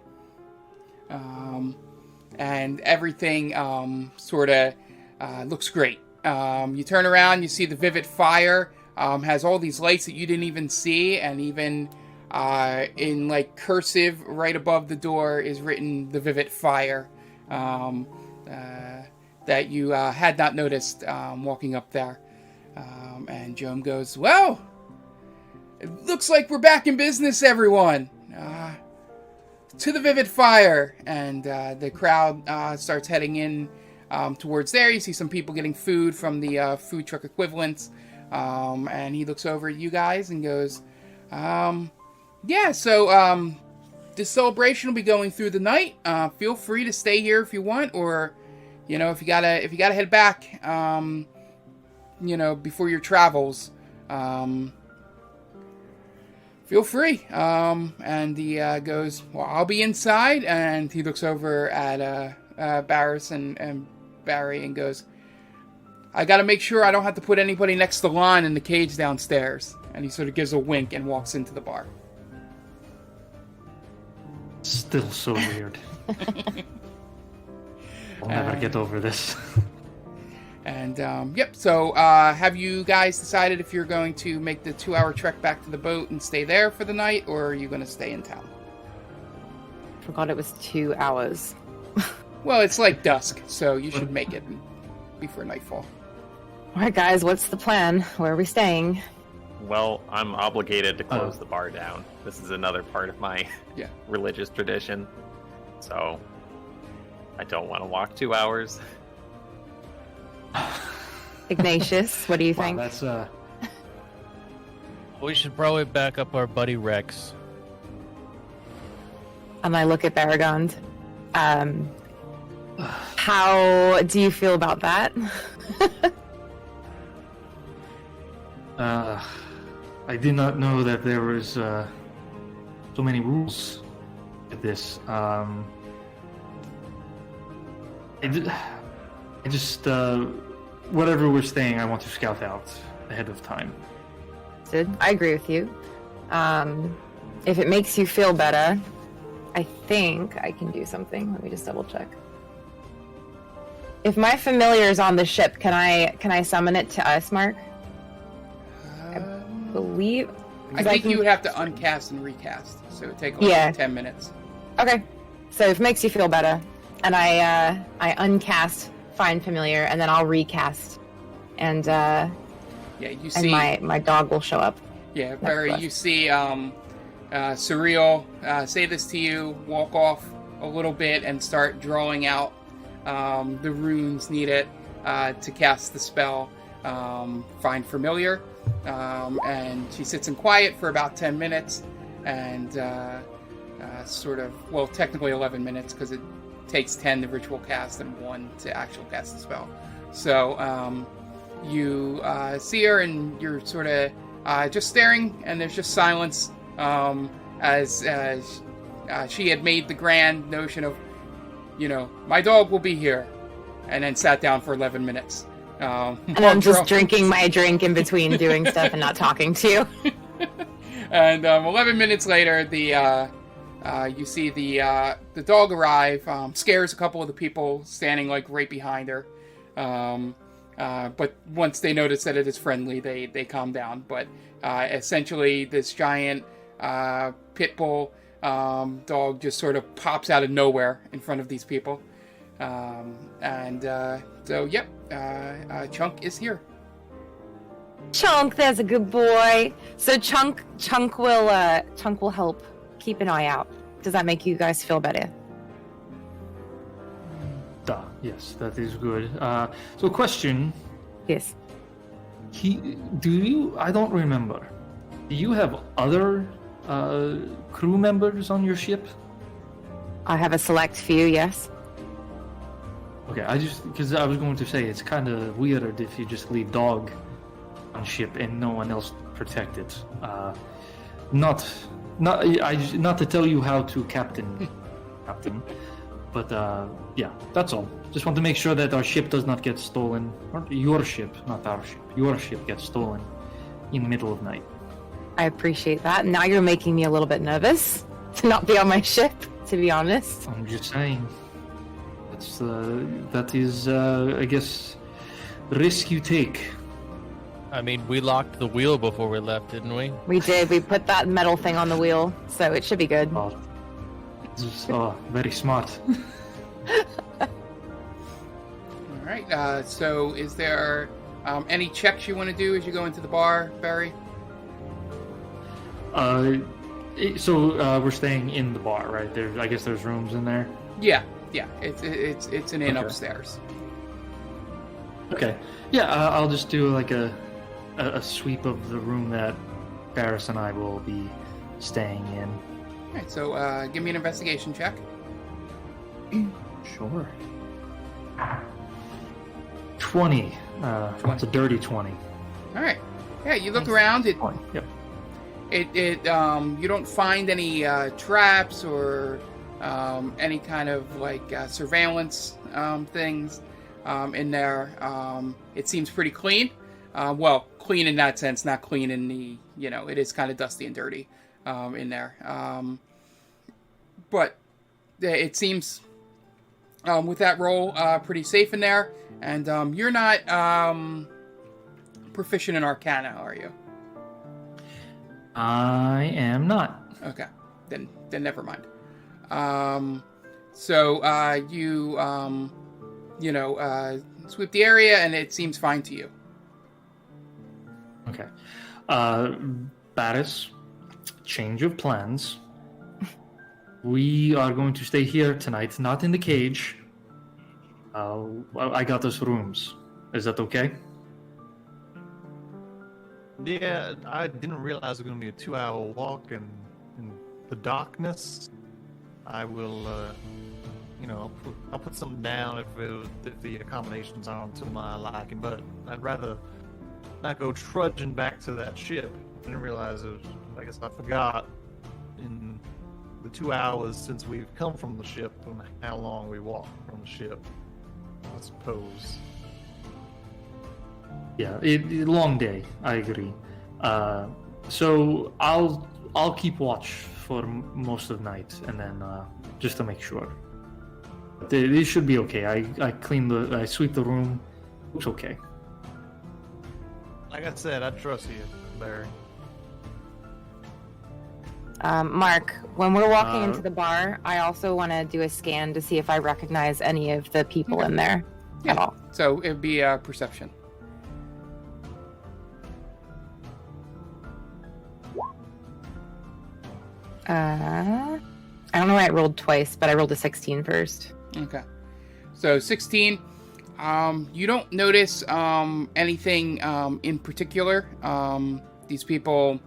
And everything sort of looks great. You turn around, you see the Vivid Fire has all these lights that you didn't even see, and even in like cursive right above the door is written the Vivid Fire that you had not noticed walking up there. And Joem goes, "Well, it looks like we're back in business, everyone. To the Vivid Fire." And the crowd starts heading in towards there. You see some people getting food from the food truck equivalents. And he looks over at you guys and goes, "Yeah, so this celebration will be going through the night. Feel free to stay here if you want, or if you gotta head back, before your travels, Feel free. And he goes, well, I'll be inside. And he looks over at Barris and Barry and goes, I got to make sure I don't have to put anybody next to the line in the cage downstairs. And he sort of gives a wink and walks into the bar. Still so weird. I'll never get over this. And, yep, so have you guys decided if you're going to make the 2-hour trek back to the boat and stay there for the night, or are you going to stay in town? Forgot it was 2 hours. Well, it's like dusk, so you should make it before nightfall. All right, guys, what's the plan? Where are we staying? Well, I'm obligated to close the bar down. This is another part of my religious tradition. So, I don't want to walk 2 hours. Ignatius, what do you think? That's We should probably back up our buddy Rex. And I look at Baragond. How do you feel about that? I did not know that there was so many rules at this. I just whatever we're staying, I want to scout out ahead of time. Sid, I agree with you. If it makes you feel better, I think I can do something. Let me just double check. If my familiar is on the ship, can I summon it to us, Mark? I believe. I think you would have to uncast and recast, so it would take like 10 minutes. Okay, so if it makes you feel better, and I uncast Find Familiar, and then I'll recast, and you see, and my dog will show up. Yeah, Barry, you see Surreal say this to you, walk off a little bit, and start drawing out the runes needed to cast the spell, Find Familiar. And she sits in quiet for about 10 minutes, and technically 11 minutes, because it takes 10 to ritual cast and 1 to actual cast the spell. So you see her, and you're sort of just staring, and there's just silence as she had made the grand notion of, my dog will be here, and then sat down for 11 minutes. And I'm just drinking my drink in between doing stuff and not talking to you. And 11 minutes later, you see the dog arrive, scares a couple of the people standing like right behind her. But once they notice that it is friendly, they calm down. But essentially, this giant pit bull dog just sort of pops out of nowhere in front of these people. Chunk is here. Chunk, there's a good boy. So Chunk will help keep an eye out. Does that make you guys feel better? Yes, that is good. So question. Yes. I don't remember. Do you have other crew members on your ship? I have a select few, yes. Okay, because I was going to say, it's kind of weird if you just leave dog on ship and no one else protect it. Not to tell you how to captain, but that's all. Just want to make sure that our ship does not get stolen, or your ship, not our ship. Your ship gets stolen in the middle of night. I appreciate that. Now you're making me a little bit nervous to not be on my ship, to be honest. I'm just saying. That is, I guess, the risk you take. I mean, we locked the wheel before we left, didn't we? We did. We put that metal thing on the wheel, so it should be good. Very smart. All right. So, is there any checks you want to do as you go into the bar, Barry? We're staying in the bar, right? I guess there's rooms in there. Yeah. It's an inn upstairs. Okay. Yeah, I'll just do like a sweep of the room that Barris and I will be staying in. All right. So, give me an investigation check. Sure. 20. It's a dirty 20. All right. Yeah, you look around. Yep. You don't find any traps or any kind of like surveillance things in there. It seems pretty clean. Well, clean in that sense, not clean in the, it is kind of dusty and dirty in there. But it seems with that roll pretty safe in there. And you're not proficient in Arcana, are you? I am not. Okay, then never mind. So you sweep the area, and it seems fine to you. Okay. Barris, change of plans. We are going to stay here tonight, not in the cage. I got us rooms. Is that okay? Yeah, I didn't realize it was going to be a 2-hour walk in the darkness. I will, I'll put something down if the accommodations aren't to my liking, but I'd rather not go trudging back to that ship. I didn't realize I guess I forgot in the 2 hours since we've come from the ship and how long we walked from the ship, I suppose. Yeah, long day. I agree. So I'll keep watch for most of the night, and then just to make sure. This should be okay. I sweep the room. It's okay. Like I said, I trust you, Barry. Mark, when we're walking into the bar, I also want to do a scan to see if I recognize any of the people in there at all. So it'd be perception. I don't know why I rolled twice, but I rolled a 16 first. Okay. So 16. You don't notice anything in particular. These people,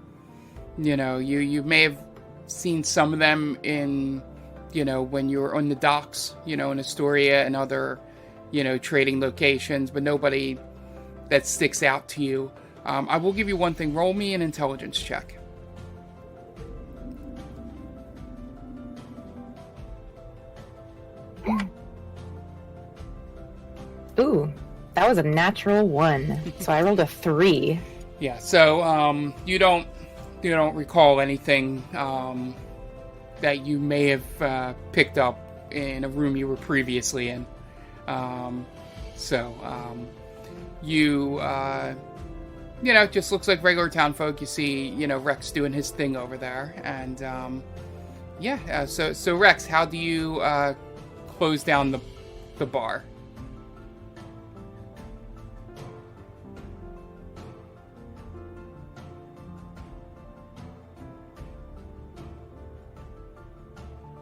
you may have seen some of them in, when you were on the docks, in Astoria and other, trading locations, but nobody that sticks out to you. I will give you one thing. Roll me an intelligence check. Ooh, that was a natural 1. So I rolled a 3. Yeah, so you don't recall anything that you may have picked up in a room you were previously in. You just looks like regular town folk. You see, Rex doing his thing over there, and so Rex, how do you close down the bar?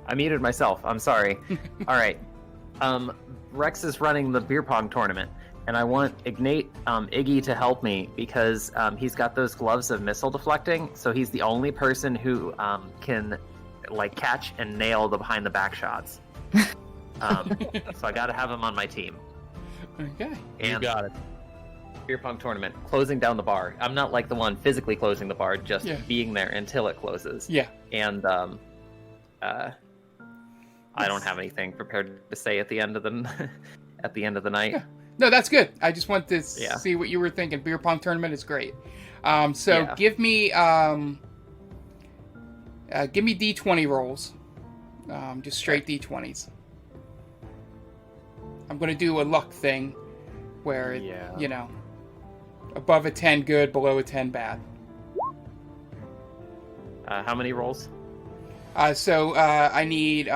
I muted myself. I'm sorry. All right. Rex is running the beer pong tournament, and I want Iggy to help me because he's got those gloves of missile deflecting. So he's the only person who can catch and nail the behind the back shots. So I got to have him on my team. Okay. And You got it. beer pong tournament, closing down the bar. I'm not like the one physically closing the bar, just being there until it closes. Yeah. And I don't have anything prepared to say at the end of the night. Yeah. No, that's good. I just want to see what you were thinking. Beer pong tournament is great. Give me D20 rolls. Just straight D20s. I'm going to do a luck thing where, above a 10 good, below a 10 bad. How many rolls? I need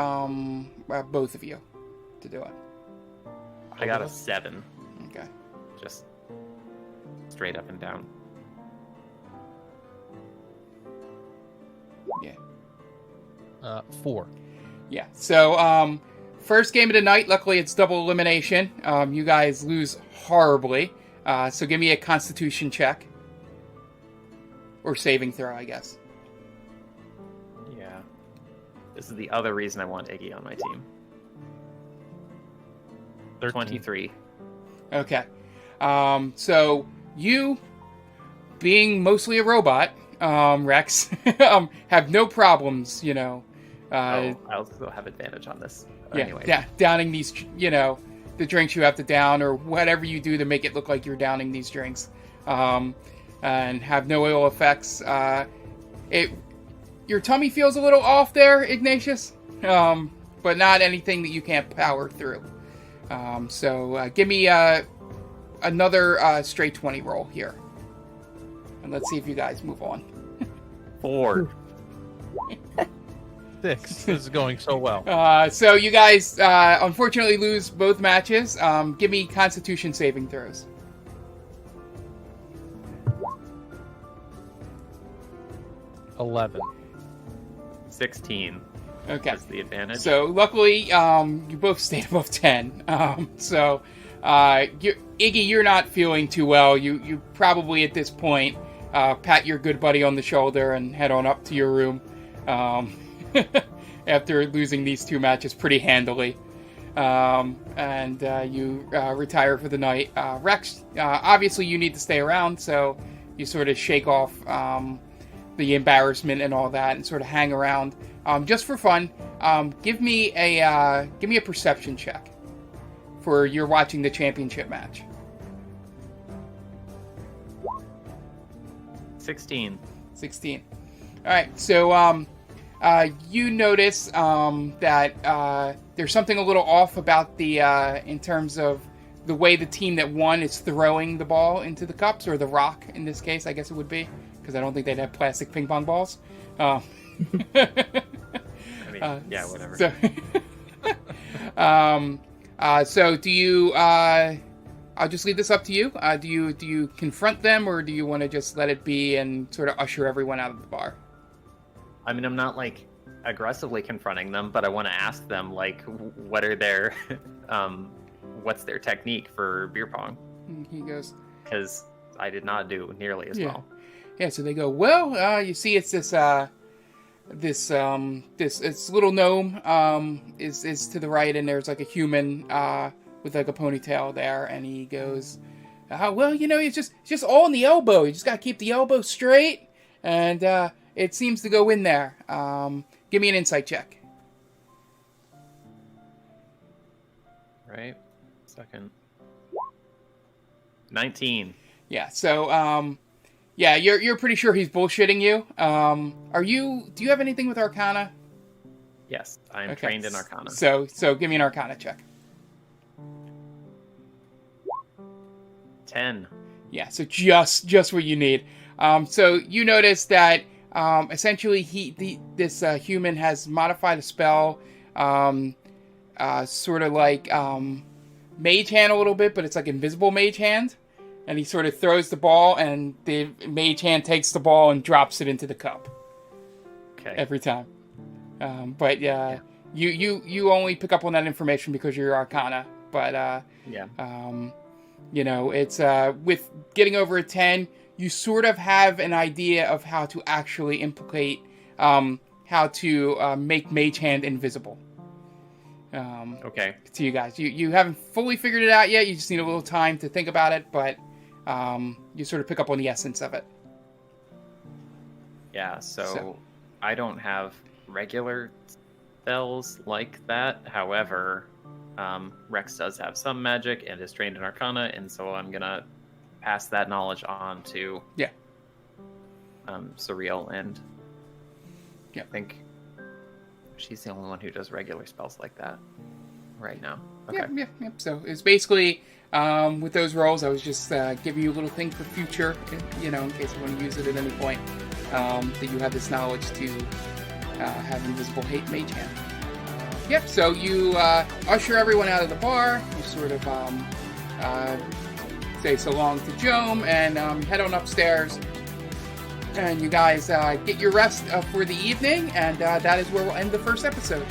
both of you to do it. I got a 7. Okay. Just straight up and down. Yeah. 4. Yeah. So, first game of the night, luckily it's double elimination. You guys lose horribly. So give me a constitution check. Or saving throw, I guess. Yeah. This is the other reason I want Iggy on my team. 23. Okay. So you, being mostly a robot, Rex. Have no problems, I also have advantage on this. Anyway. Downing these, the drinks you have to down, or whatever you do to make it look like you're downing these drinks, and have no ill effects. Your tummy feels a little off there, Ignatius, but not anything that you can't power through. So give me another straight 20 roll here, and let's see if you guys move on. 4. 6. This is going so well. So you guys unfortunately lose both matches. Give me Constitution saving throws. 11. 16. Okay. That's the advantage. So luckily, you both stayed above 10. Iggy, you're not feeling too well. You probably at this point pat your good buddy on the shoulder and head on up to your room. After losing these 2 matches pretty handily. And you retire for the night. Rex, obviously you need to stay around, so you sort of shake off the embarrassment and all that and sort of hang around. Just for fun, give me a perception check for you're watching the championship match. 16. 16. All right, so you notice that there's something a little off about the in terms of the way the team that won is throwing the ball into the cups, or the rock in this case, I guess it would be, because I don't think they'd have plastic ping pong balls. I mean, yeah, whatever. So do you? I'll just leave this up to you. Do you confront them, or do you want to just let it be and sort of usher everyone out of the bar? I mean, I'm not like aggressively confronting them, but I want to ask them like, what are their, what's their technique for beer pong? And he goes, because I did not do nearly as well. Yeah. So they go, well, you see, it's this little gnome is to the right, and there's like a human with like a ponytail there, and he goes, well, it's just all in the elbow. You just gotta keep the elbow straight, and it seems to go in there. Give me an insight check. Right. Second. 19. Yeah. So, yeah, you're pretty sure he's bullshitting you. Do you have anything with Arcana? Yes, I'm trained in Arcana. So give me an Arcana check. 10. Yeah. So just what you need. So you notice that essentially this human has modified a spell, sort of like Mage Hand a little bit, but it's like invisible Mage Hand. And he sort of throws the ball, and the Mage Hand takes the ball and drops it into the cup. Okay. Every time. But you only pick up on that information because you're Arcana. But it's with getting over a 10, you sort of have an idea of how to actually implicate, how to make Mage Hand invisible. Okay. To you guys, you haven't fully figured it out yet. You just need a little time to think about it, but you sort of pick up on the essence of it. Yeah. So I don't have regular spells like that. However, Rex does have some magic and is trained in Arcana, and so I'm gonna pass that knowledge on to Surreal, and I think she's the only one who does regular spells like that right now. Okay. Yep. So it's basically with those rolls, I was just giving you a little thing for future, in case you want to use it at any point, that you have this knowledge to have invisible Mage Hand. Yep. So you usher everyone out of the bar. You sort of say so long to Joem, and head on upstairs. And you guys get your rest for the evening, and that is where we'll end the first episode.